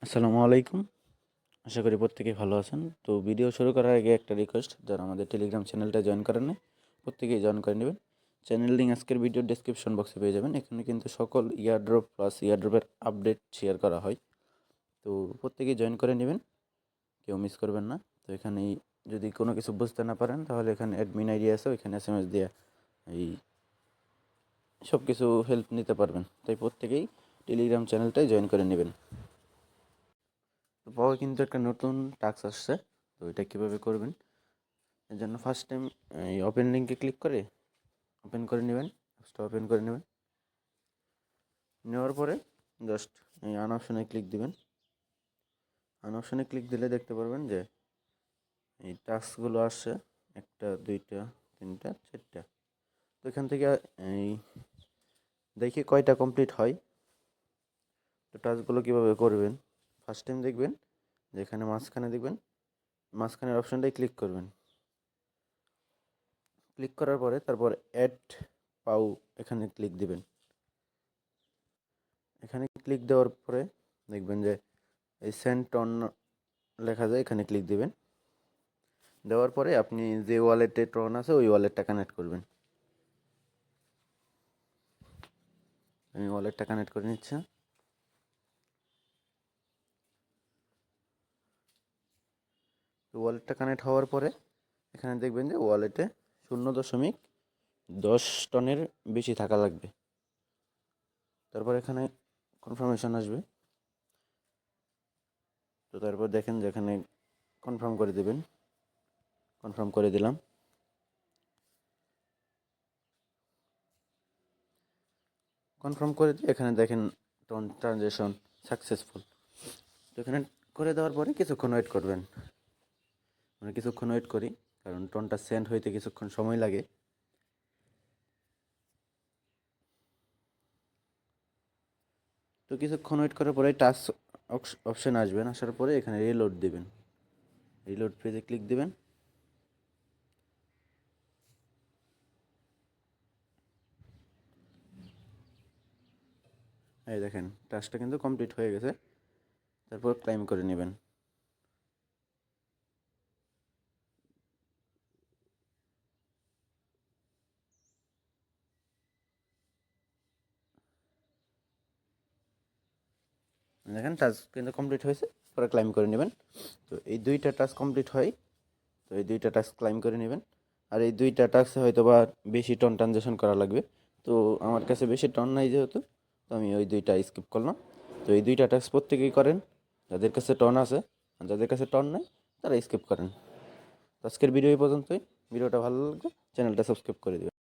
আসসালামু আলাইকুম। আশা করি প্রত্যেকেই ভালো আছেন। তো ভিডিও শুরু করার আগে একটা রিকোয়েস্ট, যারা আমাদের টেলিগ্রাম চ্যানেলটা জয়েন করেন নাই, প্রত্যেকেই জয়েন করে নেবেন। চ্যানেল লিঙ্ক আজকের ভিডিওর ডেসক্রিপশন বক্সে পেয়ে যাবেন। এখানে কিন্তু সকল ইয়ারড্রপ প্লাস ইয়ারড্রপের আপডেট শেয়ার করা হয়। তো প্রত্যেকেই জয়েন করে নেবেন, কেউ মিস করবেন না। তো এখানে যদি কোনো কিছু বুঝতে না পারেন, তাহলে এখানে অ্যাডমিন আইডি আছে, ওইখানে SMS দিয়ে এই সব কিছু হেল্প নিতে পারবেন। তাই প্রত্যেকেই টেলিগ্রাম চ্যানেলটাই জয়েন করে নেবেন। তো পাওয়া কিন্তু একটা নতুন টাস্ক আসছে। তো এটা কীভাবে করবেন, এর জন্য ফার্স্ট টাইম এই ওপেন লিঙ্কে ক্লিক করে ওপেন করে নেবেন। অ্যাপসটা ওপেন করে নেবেন। নেওয়ার পরে জাস্ট এই আন অপশনে ক্লিক দিবেন। আন অপশনে ক্লিক দিলে দেখতে পারবেন যে এই টাস্কগুলো আসছে, 1টা 2টা 3টা 4টা। তো এখান থেকে এই দেখি কয়টা কমপ্লিট হয়। তো টাস্কগুলো কীভাবে করবেন, ফার্স্ট টাইম দেখবেন যে এখানে মাঝখানে দেখবেন, মাঝখানের অপশনটাই ক্লিক করবেন। ক্লিক করার পরে তারপর অ্যাড পাউ এখানে ক্লিক দিবেন। এখানে ক্লিক দেওয়ার পরে দেখবেন যে এই সেন্ড টন লেখা যায়, এখানে ক্লিক দিবেন। দেওয়ার পরে আপনি যে ওয়ালেটে টন আছে ওই ওয়ালেটটা কানেক্ট করবেন। আমি ওয়ালেটটা কানেক্ট করে নিচ্ছি। তো ওয়ালেটটা কানেক্ট হওয়ার পরে এখানে দেখবেন যে ওয়ালেটে 0.10 টনের বেশি থাকা লাগবে। তারপর এখানে কনফার্মেশন আসবে। তো তারপর দেখেন যে এখানে কনফার্ম করে দেবেন। কনফার্ম করে দিলাম। কনফার্ম করে দিয়ে এখানে দেখেন টন ট্রানজ্যাকশন সাকসেসফুল। তো এখানে করে দেওয়ার পরে কিছুক্ষণ ওয়েট করবেন। আমরা কিছুক্ষণ ওয়েট করি, কারণ টনটা সেন্ড হইতে কিছুক্ষণ সময় লাগে। তো কিছুক্ষণ ওয়েট করার পরে টাচ অপশন আসবেন, আসার পরে এখানে রিলোড দেবেন। রিলোড পেজে ক্লিক দেবেন। এই দেখেন টাস্কটা কিন্তু কমপ্লিট হয়ে গেছে। তারপর ক্লাইম করে নেবেন। দেখেন টাস্ক কিন্তু কমপ্লিট হয়েছে, পরে ক্লাইম করে নেবেন। তো এই 2টা টাস্ক কমপ্লিট হয়, তো এই 2টা টাস্ক ক্লাইম করে নেবেন। আর এই 2টা টাস্কে হয়তো বা বেশি টন ট্রানজ্যাকশন করা লাগবে। তো আমার কাছে বেশি টন নাই যেহেতু, তো আমি ওই 2টা স্কিপ করলাম। তো এই 2টা টাস্ক প্রত্যেকেই করেন, যাদের কাছে টন আছে। আর যাদের কাছে টন নাই তারা স্কিপ করেন। তো আজকের ভিডিও এই পর্যন্তই। ভিডিওটা ভালো লাগলে চ্যানেলটা সাবস্ক্রাইব করে দিবেন।